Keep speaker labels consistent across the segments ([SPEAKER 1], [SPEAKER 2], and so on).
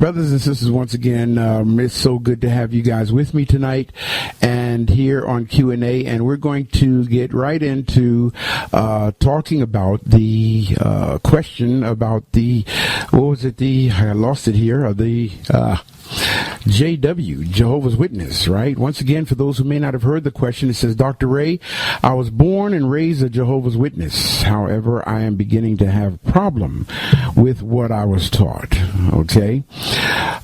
[SPEAKER 1] Brothers and sisters, once again, it's so good to have you guys with me tonight and here on Q&A, and we're going to get right into talking about the question about I lost it here, the JW, Jehovah's Witness, right? Once again, for those who may not have heard the question, it says, Dr. Ray, I was born and raised a Jehovah's Witness. However, I am beginning to have a problem with what I was taught, okay?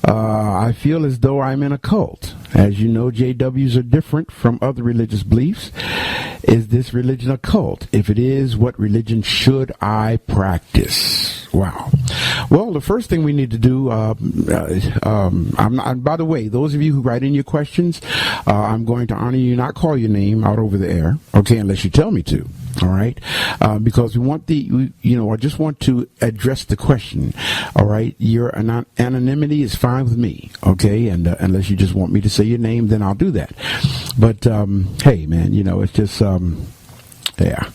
[SPEAKER 1] I feel as though I'm in a cult. As you know, JWs are different from other religious beliefs. Is this religion a cult? If it is, what religion should I practice? Wow. Well, the first thing we need to do, by the way, those of you who write in your questions, I'm going to honor you, not call your name out over the air, okay, unless you tell me to. All right, because we want I just want to address the question. All right, your anonymity is fine with me. Okay, and unless you just want me to say your name, then I'll do that. But hey, man, it's just yeah.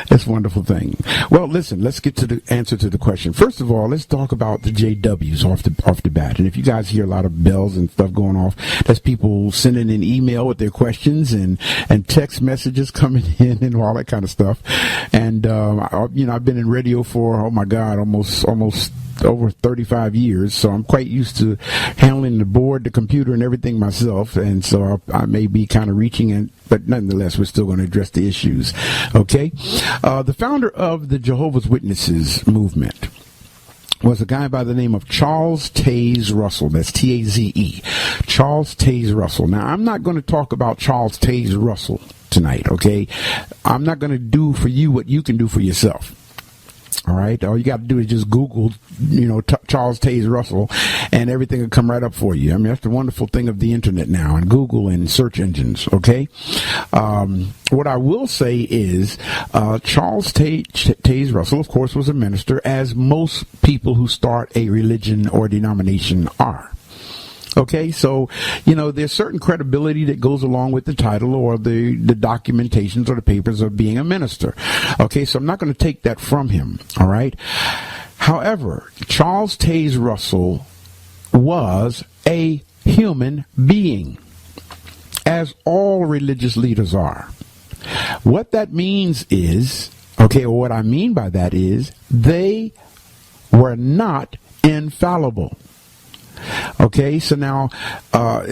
[SPEAKER 1] That's a wonderful thing. Well, listen, let's get to the answer to the question. First of all, let's talk about the JWs off the bat. And if you guys hear a lot of bells and stuff going off, that's people sending an email with their questions and text messages coming in and all that kind of stuff. And, I've been in radio for, oh my God, almost over 35 years, so I'm quite used to handling the board, the computer, and everything myself, and so I may be kind of reaching in, but nonetheless, we're still going to address the issues. Okay? The founder of the Jehovah's Witnesses movement was a guy by the name of Charles Taze Russell. That's T-A-Z-E. Charles Taze Russell. Now, I'm not going to talk about Charles Taze Russell tonight, okay? I'm not going to do for you what you can do for yourself. All right. All you got to do is just Google, Charles Taze Russell, and everything will come right up for you. I mean, that's the wonderful thing of the internet now, and Google and search engines. Okay. What I will say is, Charles Taze Russell, of course, was a minister, as most people who start a religion or denomination are. Okay, so, there's certain credibility that goes along with the title or the documentations or the papers of being a minister. Okay, so I'm not going to take that from him, all right? However, Charles Taze Russell was a human being, as all religious leaders are. What that means is, or what I mean by that is, they were not infallible. Okay, so now,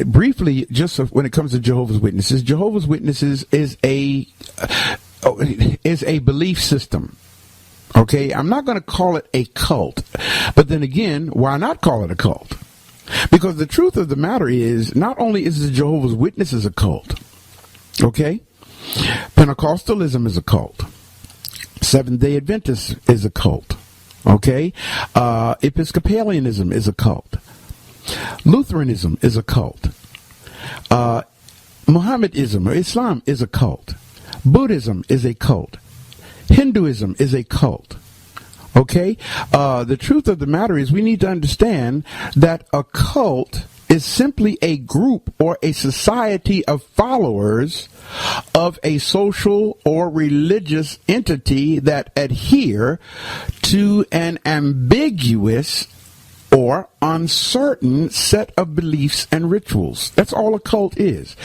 [SPEAKER 1] briefly, just when it comes to Jehovah's Witnesses is a belief system. Okay, I'm not going to call it a cult, but then again, why not call it a cult? Because the truth of the matter is, not only is the Jehovah's Witnesses a cult, okay, Pentecostalism is a cult, Seventh-day Adventist is a cult, okay, Episcopalianism is a cult. Lutheranism is a cult. Mohammedanism or Islam is a cult. Buddhism is a cult. Hinduism is a cult. Okay? The truth of the matter is we need to understand that a cult is simply a group or a society of followers of a social or religious entity that adhere to an ambiguous or uncertain set of beliefs and rituals. That's all a cult is.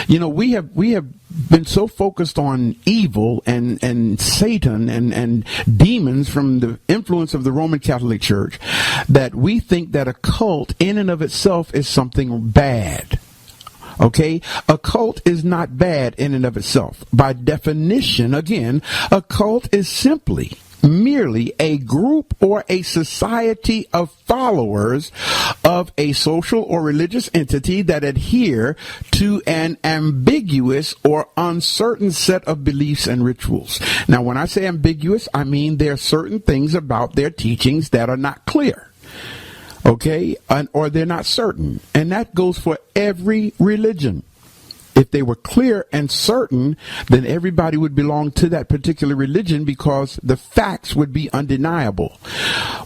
[SPEAKER 1] We have been so focused on evil and Satan and demons from the influence of the Roman Catholic Church that we think that a cult in and of itself is something bad. Okay? A cult is not bad in and of itself. By definition, again, a cult is simply merely a group or a society of followers of a social or religious entity that adhere to an ambiguous or uncertain set of beliefs and rituals. Now, when I say ambiguous, I mean there are certain things about their teachings that are not clear. Okay? Or they're not certain. And that goes for every religion. If they were clear and certain, then everybody would belong to that particular religion because the facts would be undeniable.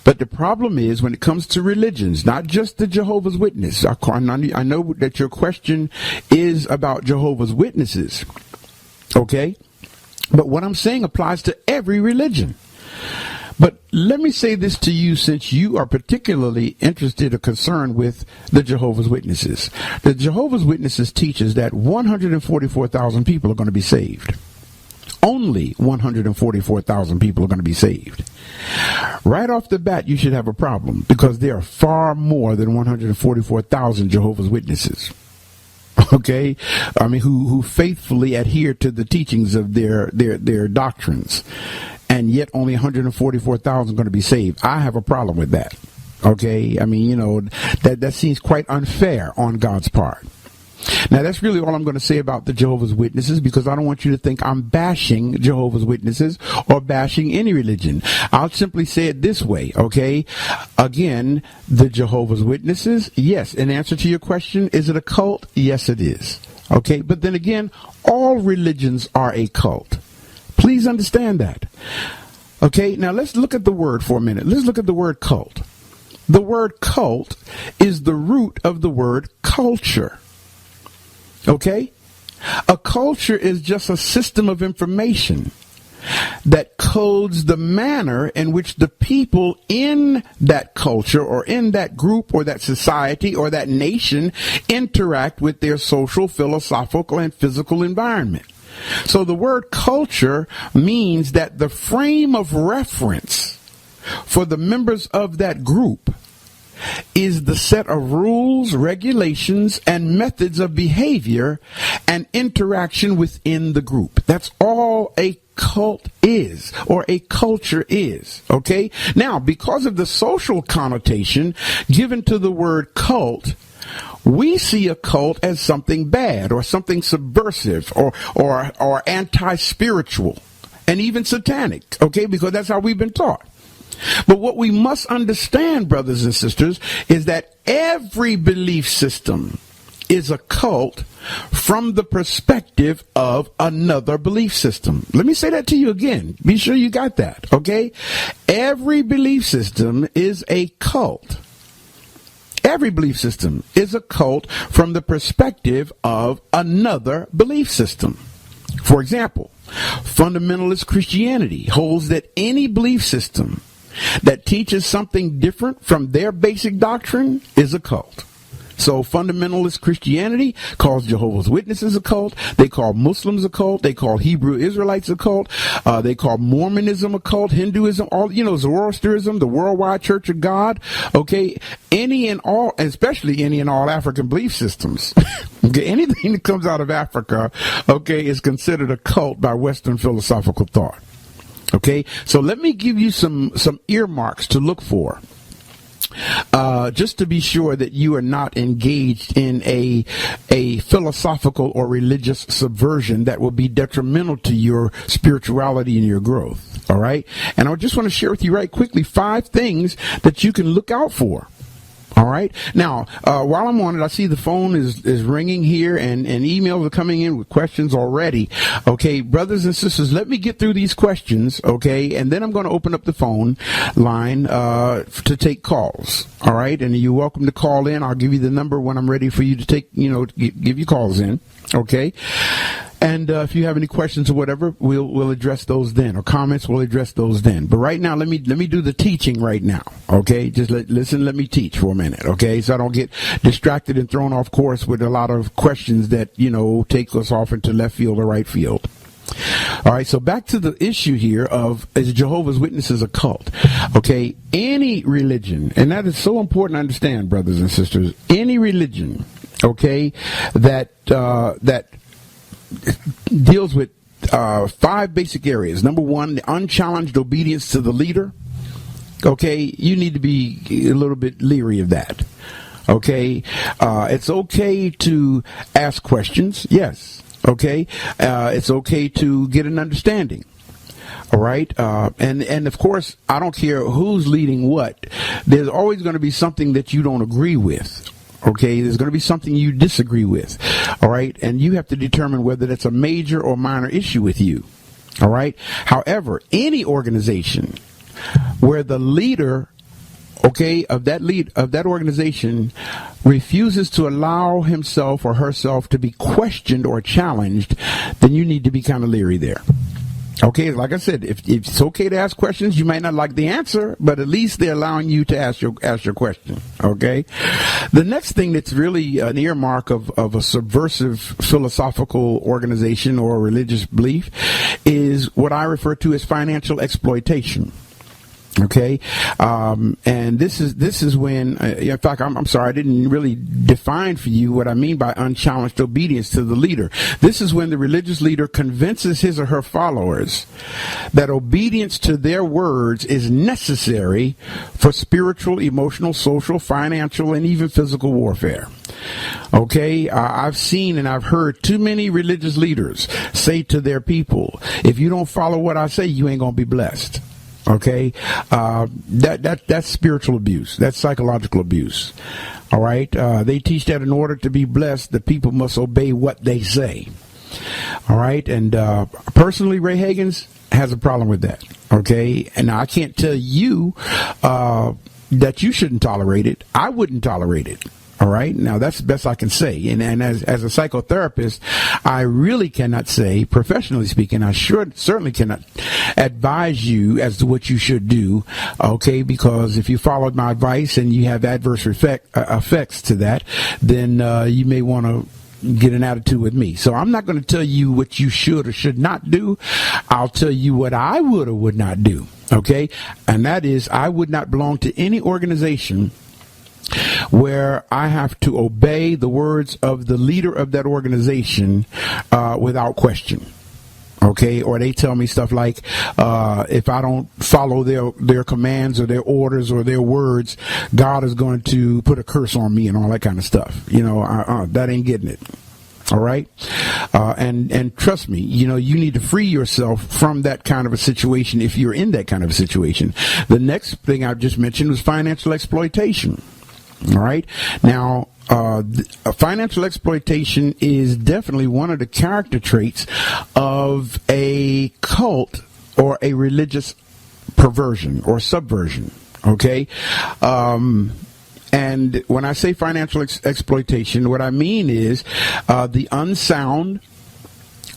[SPEAKER 1] But the problem is when it comes to religions, not just the Jehovah's Witnesses. I know that your question is about Jehovah's Witnesses. Okay? But what I'm saying applies to every religion. But let me say this to you, since you are particularly interested or concerned with the Jehovah's Witnesses. The Jehovah's Witnesses teaches that 144,000 people are going to be saved. Only 144,000 people are going to be saved. Right off the bat, you should have a problem, because there are far more than 144,000 Jehovah's Witnesses. Okay? I mean, who faithfully adhere to the teachings of their doctrines. And yet only 144,000 are going to be saved. I have a problem with that. Okay? I mean, that seems quite unfair on God's part. Now, that's really all I'm going to say about the Jehovah's Witnesses, because I don't want you to think I'm bashing Jehovah's Witnesses or bashing any religion. I'll simply say it this way, okay? Again, the Jehovah's Witnesses, yes, in answer to your question, is it a cult? Yes, it is. Okay? But then again, all religions are a cult. Please understand that. Okay? Now, let's look at the word for a minute. Let's look at the word cult. The word cult is the root of the word culture. Okay? A culture is just a system of information that codes the manner in which the people in that culture or in that group or that society or that nation interact with their social, philosophical, and physical environment. So the word culture means that the frame of reference for the members of that group is the set of rules, regulations, and methods of behavior and interaction within the group. That's all a cult is, or a culture is. Okay? Now, because of the social connotation given to the word cult, we see a cult as something bad or something subversive or anti-spiritual and even satanic. Okay? Because that's how we've been taught. But what we must understand, brothers and sisters, is that every belief system is a cult from the perspective of another belief system. Let me say that to you again. Be sure you got that, okay? Every belief system is a cult. Every belief system is a cult from the perspective of another belief system. For example, fundamentalist Christianity holds that any belief system that teaches something different from their basic doctrine is a cult. So fundamentalist Christianity calls Jehovah's Witnesses a cult. They call Muslims a cult. They call Hebrew Israelites a cult. They call Mormonism a cult, Hinduism, Zoroastrianism, the Worldwide Church of God. Okay, any and all, especially any and all African belief systems. Okay, anything that comes out of Africa, okay, is considered a cult by Western philosophical thought. Okay, so let me give you some earmarks to look for, just to be sure that you are not engaged in a philosophical or religious subversion that will be detrimental to your spirituality and your growth. All right, and I just want to share with you right quickly 5 things that you can look out for. All right. Now, while I'm on it, I see the phone is ringing here and emails are coming in with questions already. Okay, brothers and sisters, let me get through these questions, okay, and then I'm going to open up the phone line to take calls. All right, and you're welcome to call in. I'll give you the number when I'm ready for you to take, give you calls in. Okay. And if you have any questions or whatever, we'll address those then, or comments, we'll address those then. But right now, let me do the teaching right now, okay? Just listen, let me teach for a minute, okay? So I don't get distracted and thrown off course with a lot of questions that, take us off into left field or right field. All right, so back to the issue here of, is Jehovah's Witnesses a cult? Okay, any religion, and that is so important to understand, brothers and sisters, any religion, okay, that deals with 5 basic areas. Number 1, the unchallenged obedience to the leader. Okay, you need to be a little bit leery of that. Okay, it's okay to ask questions. Yes. Okay, it's okay to get an understanding. All right, and of course, I don't care who's leading what. There's always going to be something that you don't agree with. Okay, there's going to be something you disagree with, all right? And you have to determine whether that's a major or minor issue with you, all right? However, any organization where the leader, okay, of that organization refuses to allow himself or herself to be questioned or challenged, then you need to be kind of leery there. Okay, like I said, if it's okay to ask questions, you might not like the answer, but at least they're allowing you to ask your question. Okay, the next thing that's really an earmark of a subversive philosophical organization or religious belief is what I refer to as financial exploitation. Okay, and this is when, in fact, I'm sorry, I didn't really define for you what I mean by unchallenged obedience to the leader. This is when the religious leader convinces his or her followers that obedience to their words is necessary for spiritual, emotional, social, financial, and even physical warfare. Okay, I've seen and I've heard too many religious leaders say to their people, if you don't follow what I say, you ain't gonna be blessed. Okay, that's spiritual abuse. That's psychological abuse. All right, they teach that in order to be blessed, the people must obey what they say. All right, and personally, Ray Hagins has a problem with that. Okay, and I can't tell you that you shouldn't tolerate it. I wouldn't tolerate it. All right. Now, that's the best I can say. And as a psychotherapist, I really cannot say, professionally speaking, I certainly cannot advise you as to what you should do. Okay. Because if you followed my advice and you have adverse effects to that, then you may want to get an attitude with me. So I'm not going to tell you what you should or should not do. I'll tell you what I would or would not do. Okay. And that is, I would not belong to any organization where I have to obey the words of the leader of that organization without question. Okay, or they tell me stuff like, if I don't follow their commands or their orders or their words, God is going to put a curse on me and all that kind of stuff. You know, that ain't getting it. All right. And trust me, you know, you need to free yourself from that kind of a situation if you're in that kind of a situation. The next thing I've just mentioned was financial exploitation. All right. Now, financial exploitation is definitely one of the character traits of a cult or a religious perversion or subversion. Okay. And when I say financial exploitation, what I mean is the unsound,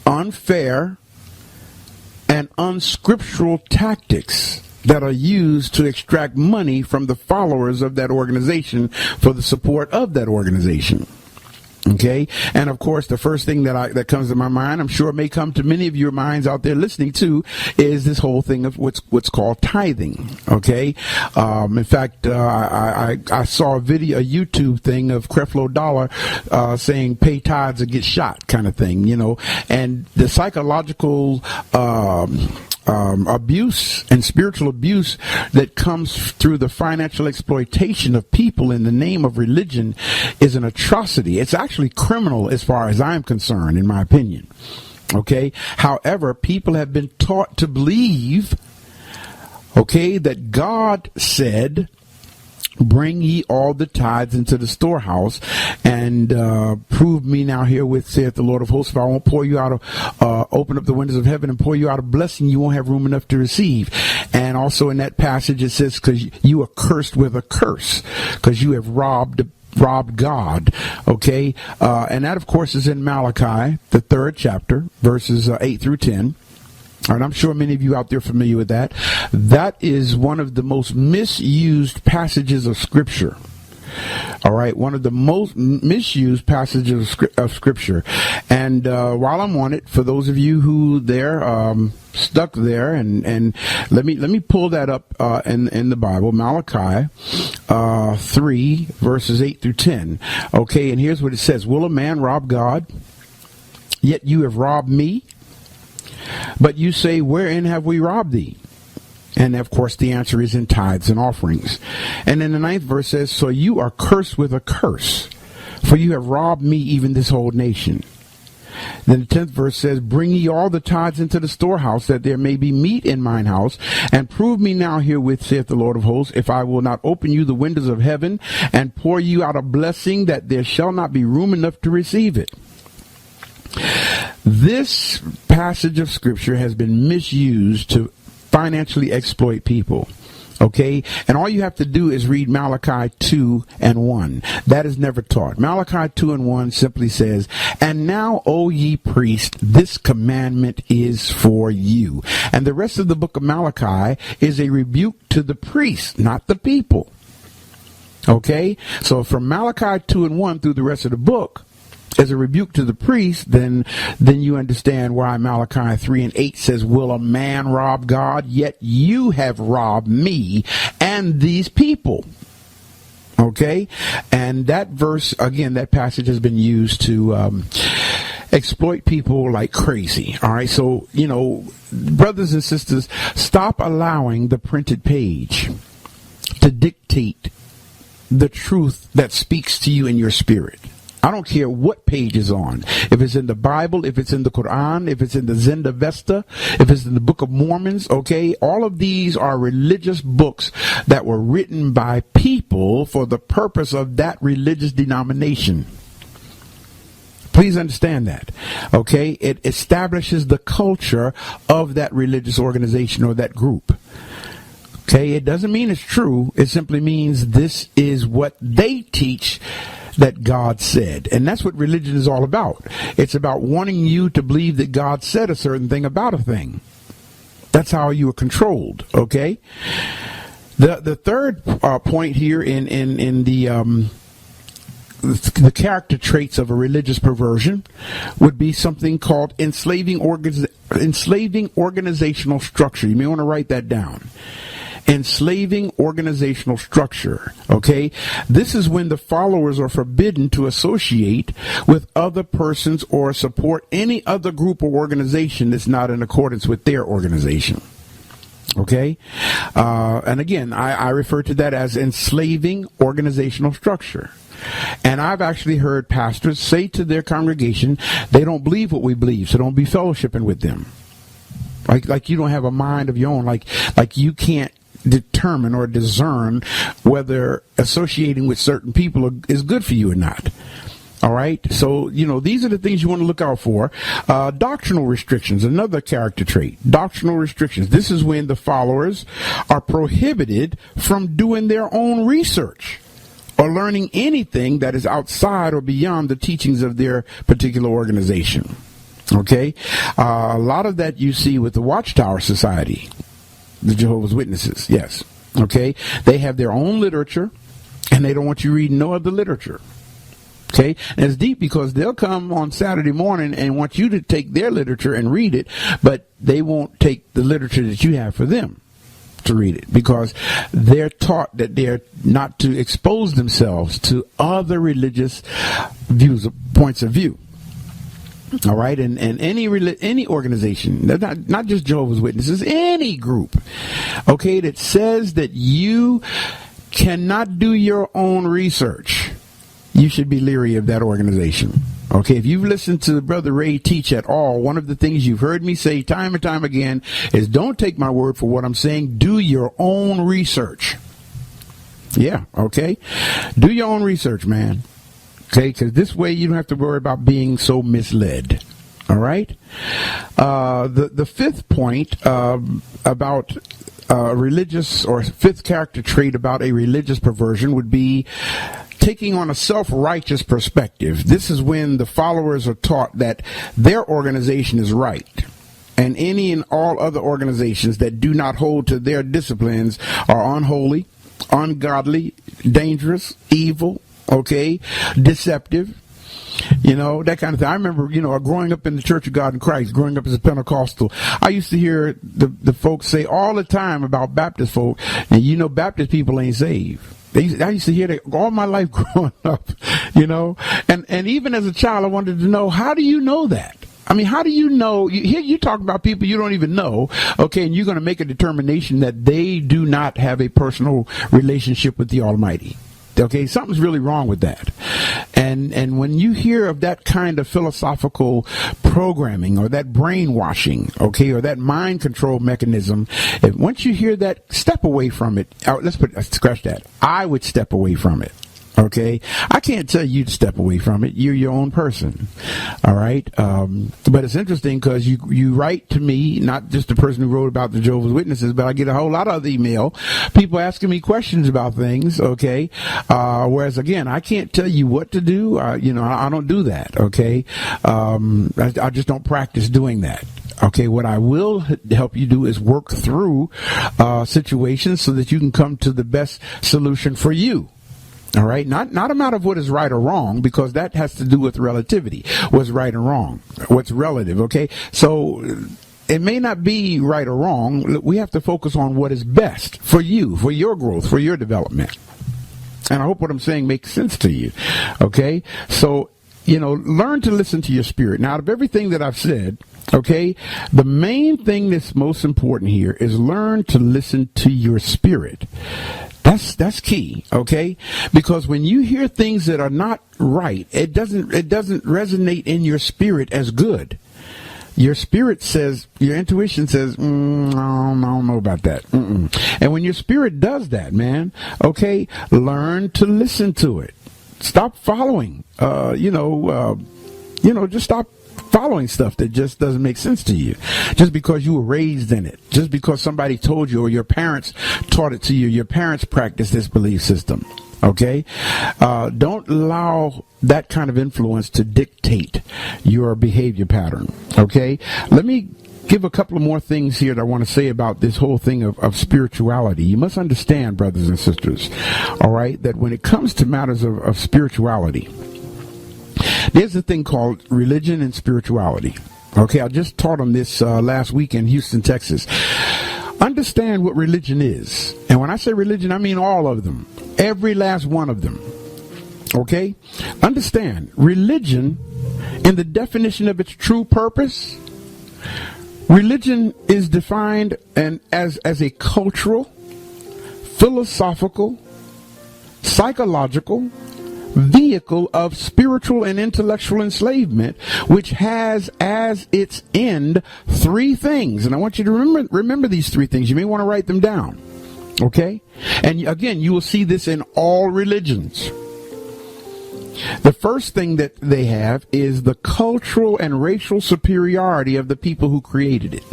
[SPEAKER 1] unfair, and unscriptural tactics that are used to extract money from the followers of that organization for the support of that organization. Okay, and of course, the first thing that comes to my mind, I'm sure it may come to many of your minds out there listening to, is this whole thing of what's called tithing. Okay, in fact, I saw a YouTube thing of Creflo Dollar saying "pay tithes or get shot" kind of thing, you know, and the psychological abuse and spiritual abuse that comes through the financial exploitation of people in the name of religion is an atrocity. It's actually criminal as far as I'm concerned, in my opinion. Okay. However, people have been taught to believe, okay, that God said, "Bring ye all the tithes into the storehouse, and prove me now herewith, saith the Lord of hosts, if I won't pour you out open up the windows of heaven and pour you out a blessing, you won't have room enough to receive." And also in that passage it says, "Because you are cursed with a curse, because you have robbed God." Okay, and that of course is in Malachi, the 3rd chapter, verses 8 through 10. And I'm sure many of you out there are familiar with that. That is one of the most misused passages of Scripture. All right, one of the most misused passages of Scripture. And while I'm on it, for those of you who stuck there, and let me pull that up in the Bible, Malachi 3 verses 8 through 10. Okay, and here's what it says: "Will a man rob God? Yet you have robbed me. But you say, wherein have we robbed thee?" And of course the answer is in tithes and offerings. And then the 9th verse says, "So you are cursed with a curse, for you have robbed me, even this whole nation." Then the 10th verse says, "Bring ye all the tithes into the storehouse, that there may be meat in mine house, and prove me now herewith, saith the Lord of hosts, if I will not open you the windows of heaven, and pour you out a blessing, that there shall not be room enough to receive it." This passage of Scripture has been misused to financially exploit people. Okay, and all you have to do is read Malachi 2 and 1. That is never taught. Malachi 2 and 1 simply says, "And now, O ye priests, this commandment is for you." And the rest of the book of Malachi is a rebuke to the priests, not the people. Okay, so from Malachi 2 and 1 through the rest of the book as a rebuke to the priest, then you understand why Malachi 3 and 8 says, "Will a man rob God? Yet you have robbed me and these people." Okay, and that verse, again, that passage has been used to exploit people like crazy. All right, so, brothers and sisters, stop allowing the printed page to dictate the truth that speaks to you in your spirit. I don't care what page is on. If it's in the Bible, if it's in the Quran, if it's in the Zenda Vesta, if it's in the Book of Mormons, okay? All of these are religious books that were written by people for the purpose of that religious denomination. Please understand that, okay? It establishes the culture of that religious organization or that group. Okay, it doesn't mean it's true. It simply means this is what they teach that God said. And that's what religion is all about. It's about wanting you to believe that God said a certain thing about a thing. That's how you are controlled, okay? The third point here in the character traits of a religious perversion would be something called enslaving organizational structure. You may want to write that down. Enslaving organizational structure. Okay, this is when the followers are forbidden to associate with other persons or support any other group or organization that's not in accordance with their organization. Okay, and again, I refer to that as enslaving organizational structure. And I've actually heard pastors say to their congregation, they don't believe what we believe, so don't be fellowshipping with them. Like you don't have a mind of your own, like you can't determine or discern whether associating with certain people is good for you or not. All right, so these are the things you want to look out for. Doctrinal restrictions, another character trait. Doctrinal restrictions. This is when the followers are prohibited from doing their own research or learning anything that is outside or beyond the teachings of their particular organization. Okay, a lot of that you see with the Watchtower Society. The Jehovah's Witnesses, yes. Okay? They have their own literature, and they don't want you reading no other literature. Okay? And it's deep because they'll come on Saturday morning and want you to take their literature and read it, but they won't take the literature that you have for them to read it because they're taught that they're not to expose themselves to other religious views, points of view. All right, and any organization, not just Jehovah's Witnesses, any group, okay, that says that you cannot do your own research, you should be leery of that organization. Okay, if you've listened to Brother Ray teach at all, one of the things you've heard me say time and time again is don't take my word for what I'm saying, do your own research. Yeah, okay, do your own research, man. Okay, because this way you don't have to worry about being so misled. All right. The fifth point about religious, or fifth character trait about a religious perversion would be taking on a self-righteous perspective. This is when the followers are taught that their organization is right, and any and all other organizations that do not hold to their disciplines are unholy, ungodly, dangerous, evil. Okay, deceptive, that kind of thing. I remember, growing up in the Church of God in Christ, growing up as a Pentecostal, I used to hear the folks say all the time about Baptist folk, and Baptist people ain't saved. I used to hear that all my life growing up, and even as a child, I wanted to know, how do you know that? I mean, how do you know? You talk about people you don't even know, okay, and you're going to make a determination that they do not have a personal relationship with the Almighty. Okay, something's really wrong with that. And when you hear of that kind of philosophical programming or that brainwashing, okay, or that mind control mechanism, once you hear that, step away from it. Scratch that. I would step away from it. Okay, I can't tell you to step away from it. You're your own person. All right. But it's interesting because you write to me, not just the person who wrote about the Jehovah's Witnesses, but I get a whole lot of email, people asking me questions about things. Okay. Whereas again, I can't tell you what to do. I don't do that. Okay. I just don't practice doing that. Okay, what I will help you do is work through situations so that you can come to the best solution for you. All right, not a matter of what is right or wrong, because that has to do with relativity. What's right and wrong, what's relative. Okay, so it may not be right or wrong. We have to focus on what is best for you, for your growth, for your development. And I hope what I'm saying makes sense to you. Okay, so learn to listen to your spirit. Now, out of everything that I've said, okay, the main thing that's most important here is learn to listen to your spirit. That's key, okay? Because when you hear things that are not right, it doesn't resonate in your spirit as good. Your spirit says, your intuition says, I don't know about that. And when your spirit does that, man, okay, learn to listen to it. Stop following, just stop following stuff that just doesn't make sense to you, just because you were raised in it, just because somebody told you or your parents taught it to you. Your parents practice this belief system. Okay, don't allow that kind of influence to dictate your behavior pattern. Okay, let me give a couple of more things here that I want to say about this whole thing of spirituality. You must understand, brothers and sisters, all right, that when it comes to matters of spirituality, there's a thing called religion and spirituality. Okay, I just taught on this last week in Houston, Texas. Understand what religion is. And when I say religion, I mean all of them. Every last one of them. Okay? Understand, religion, in the definition of its true purpose, religion is defined as a cultural, philosophical, psychological vehicle of spiritual and intellectual enslavement, which has as its end three things. And I want you to remember these three things. You may want to write them down. Okay? And again, you will see this in all religions. The first thing that they have is the cultural and racial superiority of the people who created it.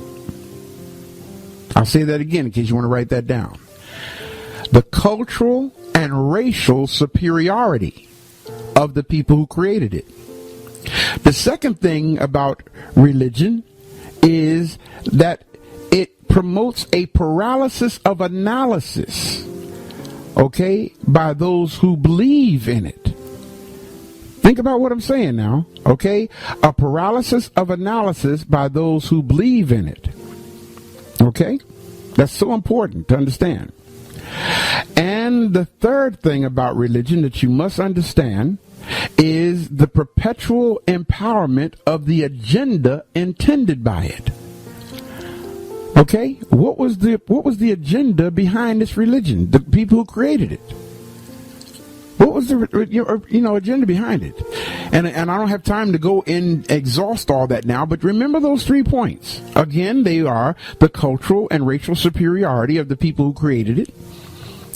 [SPEAKER 1] I'll say that again in case you want to write that down. The cultural and racial superiority of the people who created it. The second thing about religion is that it promotes a paralysis of analysis, okay, by those who believe in it. Think about what I'm saying now, okay? A paralysis of analysis by those who believe in it. Okay? That's so important to understand. And the third thing about religion that you must understand is the perpetual empowerment of the agenda intended by it. Okay? What was the agenda behind this religion? The people who created it. What was the agenda behind it? And I don't have time to go and exhaust all that now, but remember those 3 points. Again, they are the cultural and racial superiority of the people who created it.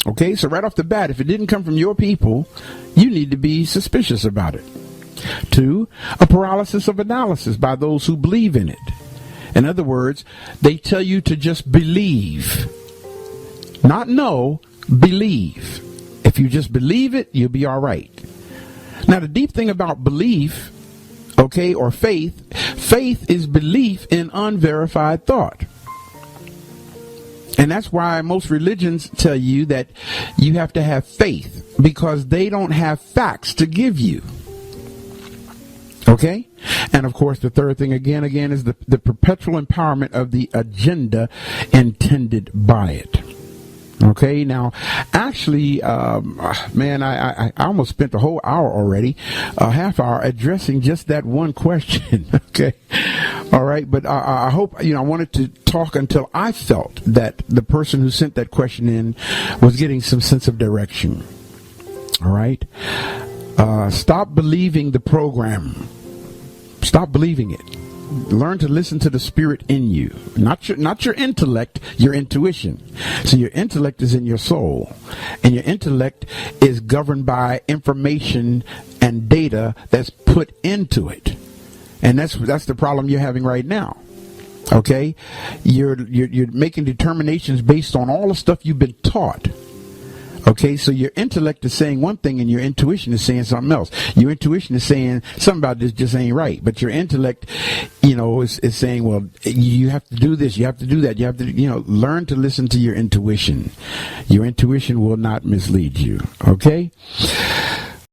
[SPEAKER 1] Okay, so right off the bat, if it didn't come from your people, you need to be suspicious about it. 2, a paralysis of analysis by those who believe in it. In other words, they tell you to just believe. Not know, believe. If you just believe it, you'll be all right. Now, the deep thing about belief, okay, or faith is belief in unverified thought. And that's why most religions tell you that you have to have faith, because they don't have facts to give you. Okay? And of course, the third thing again is the perpetual empowerment of the agenda intended by it. Okay, now, actually, man, I almost spent the whole hour already, a half hour, addressing just that one question. Okay, all right, but I hope, I wanted to talk until I felt that the person who sent that question in was getting some sense of direction. All right, stop believing the program. Stop believing it. Learn to listen to the spirit in you, not your intellect, your intuition. So your intellect is in your soul, and your intellect is governed by information and data that's put into it, and that's the problem you're having right now. Okay, you're making determinations based on all the stuff you've been taught. Okay, so your intellect is saying one thing and your intuition is saying something else. Your intuition is saying something about this just ain't right, but your intellect, is saying, well, you have to do this, you have to do that, you have to, learn to listen to your intuition. Your intuition will not mislead you. Okay.